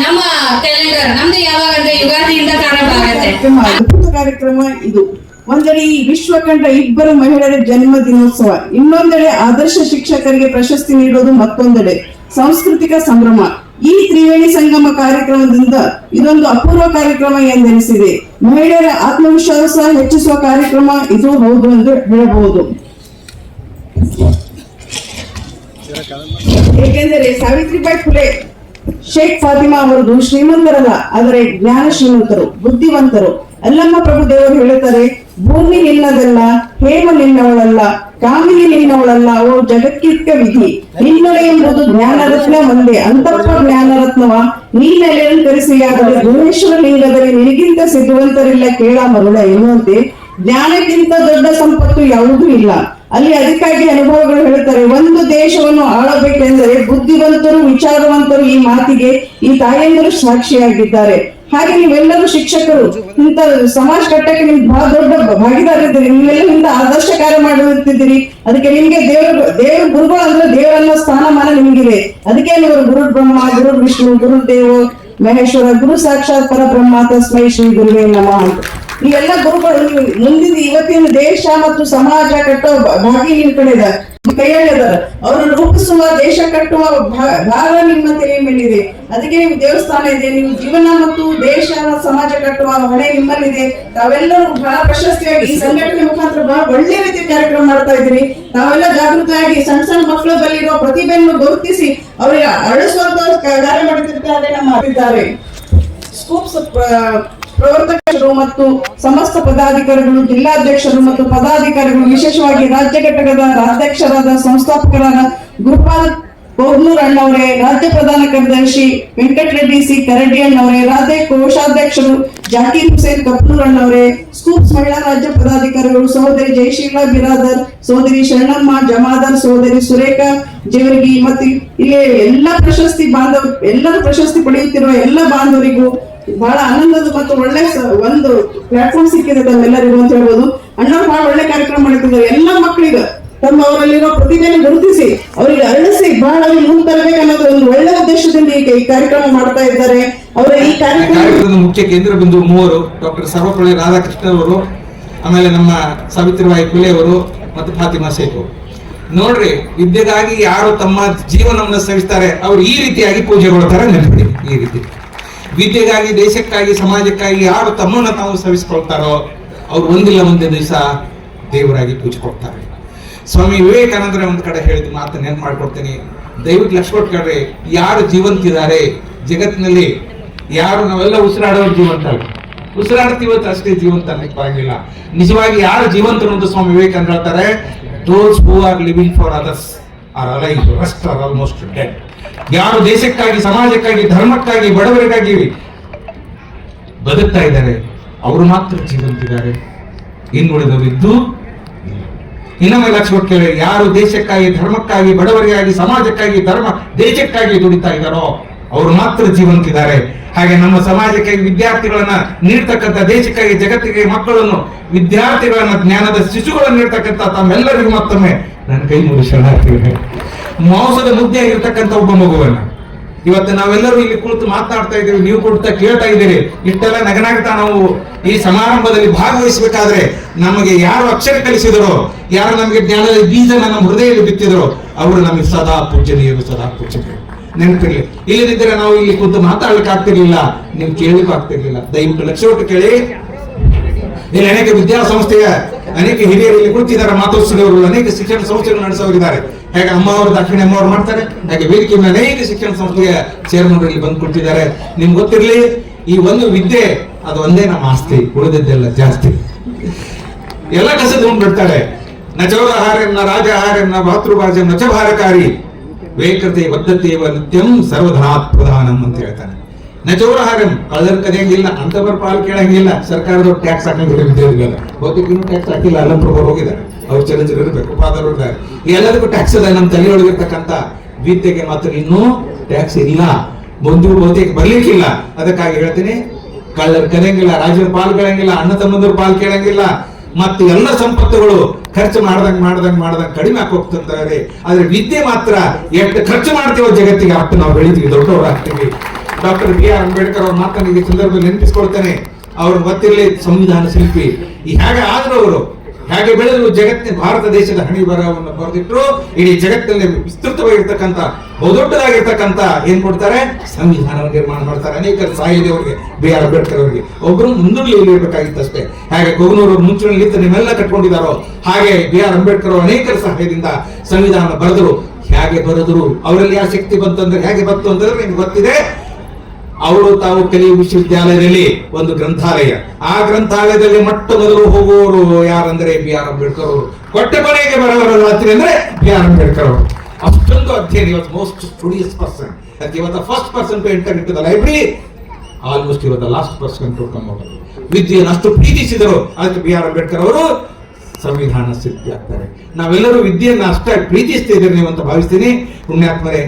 ನಮ್ಮ ಕ್ಯಾಲೆಂಡರ್ ನಮ್ದು ಯಾವಾಗ ಅಂದ್ರೆ ಯುಗಾದಿಯಿಂದ ಪ್ರಾರಂಭ ಆಗುತ್ತೆ. ಅದ್ಭುತ ಕಾರ್ಯಕ್ರಮ ಇದು. ಒಂದೆಡೆ ಈ ವಿಶ್ವ ಕಂಡ ಇಬ್ಬರು ಮಹಿಳೆಯರ ಜನ್ಮ ದಿನೋತ್ಸವ, ಇನ್ನೊಂದೆಡೆ ಆದರ್ಶ ಶಿಕ್ಷಕರಿಗೆ ಪ್ರಶಸ್ತಿ ನೀಡುವುದು, ಮತ್ತೊಂದೆಡೆ ಸಾಂಸ್ಕೃತಿಕ ಸಂಭ್ರಮ. ಈ ತ್ರಿವೇಣಿ ಸಂಗಮ ಕಾರ್ಯಕ್ರಮದಿಂದ ಇದೊಂದು ಅಪೂರ್ವ ಕಾರ್ಯಕ್ರಮ ಎಂದೆನಿಸಿದೆ. ಮಹಿಳೆಯರ ಆತ್ಮವಿಶ್ವಾಸ ಹೆಚ್ಚಿಸುವ ಕಾರ್ಯಕ್ರಮ ಇದು ಹೌದು ಎಂದು ಹೇಳಬಹುದು. ಏಕೆಂದರೆ ಸಾವಿತ್ರಿಬಾಯಿ ಫುಲೆ ಶೇಖ್ ಫಾತಿಮಾ ಅವರದು ಶ್ರೀಮಂತರಲ್ಲ, ಆದರೆ ಜ್ಞಾನ ಶ್ರೀಮಂತರು, ಬುದ್ಧಿವಂತರು. ಅಲ್ಲಮ್ಮ ಪ್ರಭು ದೇವರು ಹೇಳುತ್ತಾರೆ, ಭೂಮಿ ನಿನ್ನದಲ್ಲ, ಹೇಮ ನಿನ್ನವಳಲ್ಲ, ಕಾಮಿನಿ ನಿನ್ನವಳಲ್ಲ, ಓ ಜಗಕ್ಕಿಕ್ಕ ವಿಧಿ. ನಿನ್ನಡೆ ಎಂಬುದು ಜ್ಞಾನರತ್ನ ಒಂದೇ, ಅಂತಪ್ಪ ಜ್ಞಾನರತ್ನವ ನೀನೆಲೆ ಅಲಂಕರಿಸಿಯಾದರೆ ಗುಣೇಶ್ವರ ಲಿಂಗದಲ್ಲಿ ನಿನಗಿಂತ ಸಿದ್ಧವಂತರಿಲ್ಲ ಕೇಳ ಮರುಳ ಎನ್ನುವಂತೆ ಜ್ಞಾನಕ್ಕಿಂತ ದೊಡ್ಡ ಸಂಪತ್ತು ಯಾವುದೂ ಇಲ್ಲ. ಅಲ್ಲಿ ಅದಕ್ಕಾಗಿ ಅನುಭವಗಳು ಹೇಳುತ್ತಾರೆ, ಒಂದು ದೇಶವನ್ನು ಆಳಬೇಕೆಂದರೆ ಬುದ್ಧಿವಂತರು, ವಿಚಾರವಂತರು. ಈ ಮಾತಿಗೆ ಈ ತಾಯಂದಿರು ಸಾಕ್ಷಿಯಾಗಿದ್ದಾರೆ. ಹಾಗೆ ನೀವೆಲ್ಲರೂ ಶಿಕ್ಷಕರು, ಇಂಥ ಸಮಾಜ ಕಟ್ಟಕ್ಕೆ ನಿಮ್ಗೆ ಬಹಳ ದೊಡ್ಡ ಭಾಗಿದಾರಿದ್ದೀರಿ. ನೀವೆಲ್ಲ ಇಂಥ ಆದರ್ಶ ಕಾರ್ಯ ಮಾಡುತ್ತಿದ್ದೀರಿ. ಅದಕ್ಕೆ ನಿಮ್ಗೆ ದೇವ್ರ ಗುರುಗಳು ಅಂದ್ರೆ ದೇವರನ್ನ ಸ್ಥಾನಮಾನ ನಿಮ್ಗಿದೆ. ಅದಕ್ಕೆ ನೀವು ಗುರು ಬ್ರಹ್ಮ, ಗುರು ವಿಷ್ಣು, ಗುರು ದೇವ ಮಹೇಶ್ವರ, ಗುರು ಸಾಕ್ಷಾತ್ ಪರಬ್ರಹ್ಮ ತಸ್ಮೈ ಶ್ರೀ ಗುರುವೇ ನಮಃ ಅಂತ ಈ ಎಲ್ಲ ಗುರುಗಳು ಮುಂದಿನ ಇವತ್ತಿನ ದೇಶ ಮತ್ತು ಸಮಾಜ ಕಟ್ಟುವ ಭಾಗಿ ನಿಮ್ ಕಡೆ ಇದೆ, ಕೈಯಲ್ಲಿದ್ದಾರೆ. ಅವರನ್ನು ರೂಪಿಸುವ, ದೇಶ ಕಟ್ಟುವ ಭಾರ ನಿಮ್ಮ ತಲೆ ಮೇಲಿದೆ. ಅದಕ್ಕೆ ನಿಮ್ ದೇವಸ್ಥಾನ ಇದೆ. ನೀವು ಜೀವನ ಮತ್ತು ದೇಶ ಸಮಾಜ ಕಟ್ಟುವ ಹೊಣೆ ನಿಮ್ಮಲ್ಲಿದೆ. ತಾವೆಲ್ಲರೂ ಬಹಳ ಪ್ರಶಸ್ತಿಯಾಗಿ ಈ ಸಂಘಟನೆ ಮುಖಾಂತರ ಬಹಳ ಒಳ್ಳೆ ರೀತಿಯ ಕಾರ್ಯಕ್ರಮ ಮಾಡ್ತಾ ಇದ್ದೀರಿ. ತಾವೆಲ್ಲ ಜಾಗೃತರಾಗಿ ಸಣ್ಣ ಸಣ್ಣ ಮಕ್ಕಳ ಬಲ್ಲಿರೋ ಪ್ರತಿಭೆಯನ್ನು ಗುರುತಿಸಿ ಅವರಿಗೆ ಅಳಿಸುವಂತ ಕಾರ್ಯ ಮಾಡುತ್ತಿದ್ದಾರೆ. ಮಾಡಿದ್ದಾರೆ ಸ್ಕೂಪ್ಸ್ ಪ್ರವರ್ತಕರು ಮತ್ತು ಸಮಸ್ತ ಪದಾಧಿಕಾರಿಗಳು, ಜಿಲ್ಲಾಧ್ಯಕ್ಷರು ಮತ್ತು ಪದಾಧಿಕಾರಿಗಳು, ವಿಶೇಷವಾಗಿ ರಾಜ್ಯ ಘಟಕದ ಅಧ್ಯಕ್ಷರಾದ ಸಂಸ್ಥಾಪಕರಾದ ಗುರುಪಾಲ್ ಕೋರ್ನೂರ್ ಅಣ್ಣವರೇ, ರಾಜ್ಯ ಪ್ರಧಾನ ಕಾರ್ಯದರ್ಶಿ ವೆಂಕಟರೆಡ್ಡಿ ಸಿ ಕರಡಿಯಣ್ಣವರೇ, ರಾಜ್ಯ ಕೋಶಾಧ್ಯಕ್ಷರು ಜಾಕೀರ್ ಹುಸೇನ್ ಕಪ್ನೂರ್ ಅಣ್ಣವರೇ, ಸ್ಕೂಪ್ಸ್ ಮಹಿಳಾ ರಾಜ್ಯ ಪದಾಧಿಕಾರಿಗಳು ಸಹೋದರಿ ಜಯಶೀಲಾ ಬಿರಾದರ್, ಸಹೋದರಿ ಶರಣಮ್ಮ ಜಮಾದಾರ್, ಸಹೋದರಿ ಸುರೇಖಾ ಜೇವರ್ಗಿ ಮತ್ತು ಇಲ್ಲಿ ಎಲ್ಲರೂ ಪ್ರಶಸ್ತಿ ಪಡೆಯುತ್ತಿರುವ ಎಲ್ಲ ಬಾಂಧವರಿಗೂ ಬಹಳ ಆನಂದದ ಮತ್ತು ಒಳ್ಳೆ ಒಂದು ಪ್ಲಾಟ್ಫಾರ್ಮ್ ಸಿಕ್ಕಿದೆ ತಮ್ಮೆಲ್ಲರಿಗೂ ಅಂತ ಹೇಳ್ಬೋದು. ಅಣ್ಣವ್ರು ಬಹಳ ಒಳ್ಳೆ ಕಾರ್ಯಕ್ರಮ ಮಾಡುತ್ತಿದ್ದಾರೆ. ಎಲ್ಲ ಮಕ್ಕಳಿಗೆ ಅವರಲ್ಲಿರೋ ಪ್ರತಿಭೆಯನ್ನು ಗುರುತಿಸಿ ಅವರಿಗೆ ಅರಳಿಸಿ ಬಹಳ ಮುಂದೆ ತರಬೇಕನ್ನೋದು ಒಂದು ಒಳ್ಳೆ ಉದ್ದೇಶದಿಂದ ಈ ಕಾರ್ಯಕ್ರಮ ಮಾಡ್ತಾ ಇದ್ದಾರೆ. ಅವರ ಈ ಕಾರ್ಯಕ್ರಮದ ಮುಖ್ಯ ಕೇಂದ್ರ ಬಿಂದು ಮೂವರು ಡಾಕ್ಟರ್ ಸರ್ವಪಳ್ಳಿ ರಾಧಾಕೃಷ್ಣ ಅವರು, ಆಮೇಲೆ ನಮ್ಮ ಸಾವಿತ್ರಿಬಾಯಿ ಫುಲೆ ಅವರು ಮತ್ತು ಫಾತಿಮಾ ಶೇಖ್ ಅವರು. ನೋಡ್ರಿ, ವಿದ್ಯೆಗಾಗಿ ಯಾರು ತಮ್ಮ ಜೀವನವನ್ನು ಸವಿಸ್ತಾರೆ ಅವರು ಈ ರೀತಿಯಾಗಿ ಪೂಜೆಗೊಳ್ತಾರೆ. ನೆನಪಿಡಿ, ಈ ರೀತಿ ವಿದ್ಯೆಗಾಗಿ, ದೇಶಕ್ಕಾಗಿ, ಸಮಾಜಕ್ಕಾಗಿ ಯಾರು ತಮ್ಮನ್ನು ತಾವು ಸವಿಸ್ಕೊಳ್ತಾರೋ ಅವ್ರು ಒಂದಿಲ್ಲ ಒಂದೇ ದಿವಸ ದೇವರಾಗಿ ಪೂಜೆ ಕೊಡ್ತಾರೆ. ಸ್ವಾಮಿ ವಿವೇಕಾನಂದರ ಒಂದು ಕಡೆ ಹೇಳಿದ ಮಾತನ್ನ ನೆನ್ಪು ಮಾಡ್ಕೊಡ್ತೀನಿ. ದಯವಿಟ್ಟು ಲಕ್ಷ ಕೊಟ್ಕೊಳ್ರಿ, ಯಾರು ಜೀವಂತಿದ್ದಾರೆ ಜಗತ್ತಿನಲ್ಲಿ, ಯಾರು ನಾವೆಲ್ಲ ಉಸಿರಾಡೋರು ಜೀವಂತ ಉಸಿರಾಡ್ತೀವತ್ತು ಅಷ್ಟೇ ಜೀವಂತ ಅನ್ನಕ್ಕಾಗಿಲ್ಲ. ನಿಜವಾಗಿ ಯಾರು ಜೀವಂತರು ಅಂತ ಸ್ವಾಮಿ ವಿವೇಕಾನಂದ ಹೇಳ್ತಾರೆ, those who are living for others are alive, rest are almost dead. ಯಾರು ದೇಶಕ್ಕಾಗಿ, ಸಮಾಜಕ್ಕಾಗಿ, ಧರ್ಮಕ್ಕಾಗಿ, ಬಡವರಿಗಾಗಿ ಬದುಕ್ತಾ ಇದ್ದಾರೆ ಅವರು ಮಾತ್ರ ಜೀವಂತಿದ್ದಾರೆ. ಇನ್ನುಳಿದವಿದ್ದು ಇನ್ನೊಮ್ಮೆ ಲಕ್ಷ ಕೇಳಿ, ಯಾರು ದೇಶಕ್ಕಾಗಿ, ಧರ್ಮಕ್ಕಾಗಿ, ಬಡವರಿಗಾಗಿ, ಸಮಾಜಕ್ಕಾಗಿ, ದೇಶಕ್ಕಾಗಿ ದುಡಿತಾ ಇದ್ದಾರೋ ಅವರು ಮಾತ್ರ ಜೀವಂತಿದ್ದಾರೆ. ಹಾಗೆ ನಮ್ಮ ಸಮಾಜಕ್ಕಾಗಿ ವಿದ್ಯಾರ್ಥಿಗಳನ್ನ ನೀಡ್ತಕ್ಕಂಥ, ದೇಶಕ್ಕಾಗಿ, ಜಗತ್ತಿಗೆ ಮಕ್ಕಳನ್ನು, ವಿದ್ಯಾರ್ಥಿಗಳನ್ನ, ಜ್ಞಾನದ ಶಿಶುಗಳನ್ನು ನೀಡ್ತಕ್ಕಂಥ ತಮ್ಮೆಲ್ಲರಿಗೂ ಮತ್ತೊಮ್ಮೆ ನನ್ನ ಕೈ ಮುಗಿದು ಶರಣಾರ್ಥಿಗಳು. ಮಾಂಸದ ಮುದ್ದೆ ಆಗಿರ್ತಕ್ಕಂಥ ಒಬ್ಬ ಮಗುವನ್ನ ಇವತ್ತು ನಾವೆಲ್ಲರೂ ಇಲ್ಲಿ ಕುಳಿತು ಮಾತನಾಡ್ತಾ ಇದ್ದೀವಿ, ನೀವು ಕುಳಿತ ಕೇಳ್ತಾ ಇದ್ದೀರಿ. ಇಷ್ಟೆಲ್ಲ ನಗನಾಗ್ತಾ ನಾವು ಈ ಸಮಾರಂಭದಲ್ಲಿ ಭಾಗವಹಿಸಬೇಕಾದ್ರೆ ನಮಗೆ ಯಾರು ಅಕ್ಷರ ಕಲಿಸಿದರೋ, ಯಾರು ನಮಗೆ ಜ್ಞಾನದ ಬೀಜನ ನಮ್ಮ ಹೃದಯದಲ್ಲಿ ಬಿತ್ತಿದರೋ ಅವರು ನಮಗೆ ಸದಾ ಪೂಜನೀಯರು, ಸದಾ ಪೂಜನೀಯರು. ನೆನಪಿರ್ಲಿ, ಇಲ್ಲದಿದ್ದರೆ ನಾವು ಇಲ್ಲಿ ಕುಳಿತು ಮಾತಾಡ್ಲಿಕ್ಕೆ ಆಗ್ತಿರ್ಲಿಲ್ಲ, ನೀವು ಕೇಳಲಿಕ್ಕೂ ಆಗ್ತಿರ್ಲಿಲ್ಲ. ದಯವಿಟ್ಟು ಲಕ್ಷ ಒಟ್ಟು ಕೇಳಿ. ಇಲ್ಲಿ ಅನೇಕ ವಿದ್ಯಾಸಂಸ್ಥೆಯ ಅನೇಕ ಹಿರಿಯರು ಇಲ್ಲಿ ಕುಳಿತಿದ್ದಾರೆ, ಮಾತೋತ್ಸವರು, ಅನೇಕ ಶಿಕ್ಷಣ ಸಂಸ್ಥೆಗಳು ನಡೆಸೋರಿದ್ದಾರೆ. ಹೇಗೆ ಅಮ್ಮ ಅವರು, ದಕ್ಷಿಣ ಅಮ್ಮ ಅವರು ಮಾಡ್ತಾರೆ, ಹಾಗೆ ವೇದಿಕೆ ಮೇಲೆ ಅನೇಕ ಶಿಕ್ಷಣ ಸಂಸ್ಥೆಯ ಚೇರ್ಮನ್ ಇಲ್ಲಿ ಬಂದು ಕುಳಿತಿದ್ದಾರೆ. ನಿಮ್ಗೆ ಗೊತ್ತಿರ್ಲಿ, ಈ ಒಂದು ವಿದ್ಯೆ ಅದು ಒಂದೇ ನಮ್ಮ ಆಸ್ತಿ, ಉಳಿದಿದ್ದೆಲ್ಲ ಜಾಸ್ತಿ. ಎಲ್ಲ ಕಸದ ಬಿಡ್ತಾರೆ. ನಚೌರಹಾರನ್ನ ರಾಜಹಾರನ್ನ ಭಾತೃಭಾಜಂ ನಚಭಾರಕಾರಿ ವೇಕತೆ ಬದ್ಧತೆ ನಿತ್ಯಂ ಸರ್ವಧನಾತ್ ಪ್ರಧಾನಂ ಅಂತ ಹೇಳ್ತಾನೆ. ನಚೌರಹಾರಂ ಕಳೆದ ಕದಿಯಂಗಿಲ್ಲ, ಅಂತವರ ಪಾಲ್ ಕೇಳಂಗಿಲ್ಲ, ಸರ್ಕಾರದವ್ರು ಟ್ಯಾಕ್ಸ್ ಹಾಕಂಗಿಲ್ಲ, ವಿದ್ಯಾರ್ಥಿಗಳ ಬಹುತೇಕ ಇನ್ನೂ ಟ್ಯಾಕ್ಸ್ ಹಾಕಿಲ್ಲ. ಅಲ್ಲಂಪ್ರಭು ಹೋಗಿದ್ದಾರೆ, ಅವ್ರು ಚಲಂಚರು ಇರಬೇಕು, ಪಾದರು ಇದ್ದಾರೆ, ಎಲ್ಲದಕ್ಕೂ ಟ್ಯಾಕ್ಸ್ ಇದೆ. ನಮ್ಮ ತಲೆಯೊಳಗಿರ್ತಕ್ಕಂಥ ವಿದ್ಯೆಗೆ ಮಾತ್ರ ಇನ್ನೂ ಟ್ಯಾಕ್ಸ್ ಇಲ್ಲ, ಮುಂದೆ ಬಹುತೇಕ ಬರ್ಲಿಕ್ಕಿಲ್ಲ. ಅದಕ್ಕಾಗಿ ಹೇಳ್ತೀನಿ, ಕಳ್ಳರು ಕರೆಯಂಗಿಲ್ಲ, ರಾಜರ ಪಾಲ್ ಕೇಳಂಗಿಲ್ಲ, ಅಣ್ಣ ತಮ್ಮಂದ್ರ ಪಾಲ್ ಕೇಳಂಗಿಲ್ಲ. ಮತ್ತು ಎಲ್ಲ ಸಂಪತ್ತುಗಳು ಖರ್ಚು ಮಾಡ್ದಂಗ್ ಕಡಿಮೆ ಹಾಕೋಗ್ತಾರೆ. ಆದ್ರೆ ವಿದ್ಯೆ ಮಾತ್ರ ಎಷ್ಟು ಖರ್ಚು ಮಾಡ್ತೀವೋ ಜಗತ್ತಿಗೆ ಅಷ್ಟು ನಾವು ಬೆಳಿತೀವಿ, ದೊಡ್ಡವರಾಗ್ತೀವಿ. ಡಾಕ್ಟರ್ ಬಿ ಆರ್ ಅಂಬೇಡ್ಕರ್ ಅವ್ರ ಮಾತನ್ನು ಈ ಸಂದರ್ಭದಲ್ಲಿ ನೆನಪಿಸ್ಕೊಳ್ತೇನೆ. ಅವ್ರಿಗೆ ಗೊತ್ತಿರಲಿ ಸಂವಿಧಾನ ಶಿಲ್ಪಿ ಹೇಗೆ ಆದ್ರು ಅವರು, ಹೇಗೆ ಬೆಳೆದ್ರು, ಜಗತ್ತಿನ ಭಾರತ ದೇಶದ ಹಣಿ ಬರಹವನ್ನು ಬರೆದಿಟ್ರು. ಇಡೀ ಜಗತ್ತಿನಲ್ಲಿ ವಿಸ್ತೃತವಾಗಿರ್ತಕ್ಕಂಥ ಬಹುದೊಡ್ಡದಾಗಿರ್ತಕ್ಕಂಥ ಏನ್ ಕೊಡ್ತಾರೆ, ಸಂವಿಧಾನವನ್ನು ನಿರ್ಮಾಣ ಮಾಡ್ತಾರೆ. ಅನೇಕ ಸಾಹಿತಿ ಅವರಿಗೆ, ಬಿ ಆರ್ ಅಂಬೇಡ್ಕರ್ ಅವರಿಗೆ ಒಬ್ರು ಮುಂದುಳ್ಳಿ ಇರಬೇಕಾಗಿತ್ತು ಅಷ್ಟೇ. ಹಾಗೆ ಕೊಗನೂರು ಮುಂಚೂಣಿಯಲ್ಲಿ ನಿಂತು ನಿಮ್ಮೆಲ್ಲ ಕಟ್ಕೊಂಡಿದ್ದಾರೋ ಹಾಗೆ ಬಿ ಆರ್ ಅಂಬೇಡ್ಕರ್ ಅನೇಕರ ಸಹಾಯದಿಂದ ಸಂವಿಧಾನ ಬರೆದರು. ಹೇಗೆ ಬರೆದ್ರು, ಅವರಲ್ಲಿ ಯಾವ ಶಕ್ತಿ ಬಂತಂದ್ರೆ, ಹೇಗೆ ಬಂತು ಅಂತಂದ್ರೆ ನಿಮ್ಗೆ ಗೊತ್ತಿದೆ. ಅವರು ತಾವು ಕಲಿಯುವ ವಿಶ್ವವಿದ್ಯಾಲಯದಲ್ಲಿ ಒಂದು ಗ್ರಂಥಾಲಯ, ಆ ಗ್ರಂಥಾಲಯದಲ್ಲಿ ಮೊಟ್ಟ ಮೊದಲು ಹೋಗುವವರು ಯಾರಂದ್ರೆ ಬಿ ಆರ್ ಅಂಬೇಡ್ಕರ್ ಅವರು. ಕೊಟ್ಟ ಕೊನೆಗೆ ಬರವರ ರಾತ್ರಿ ಅಂದ್ರೆ ಬಿ ಆರ್ ಅಂಬೇಡ್ಕರ್ ಅವರು. ಅಷ್ಟೊಂದು ಅಧ್ಯಯನ. ಇವತ್ತು ಮೋಸ್ಟ್ ಸ್ಟುಡಿಯಸ್ ಪರ್ಸನ್, ಅದಕ್ಕೆ ಇವತ್ತು first person to enter into the library, almost ಇವತ್ತು last person to come out. ವಿದ್ಯೆಯನ್ನು ಅಷ್ಟು ಪ್ರೀತಿಸಿದರು, ಅದಕ್ಕೆ ಬಿ ಆರ್ ಅಂಬೇಡ್ಕರ್ ಅವರು ಸಂವಿಧಾನ ಶಿಲ್ಪಿ ಆಗ್ತಾರೆ. ನಾವೆಲ್ಲರೂ ವಿದ್ಯೆಯನ್ನು ಅಷ್ಟೇ ಪ್ರೀತಿಸ್ತಾ ಇದ್ದೀರಿ ನೀವು ಅಂತ ಭಾವಿಸ್ತೀನಿ. ಪುಣ್ಯಾತ್ಮರೇ,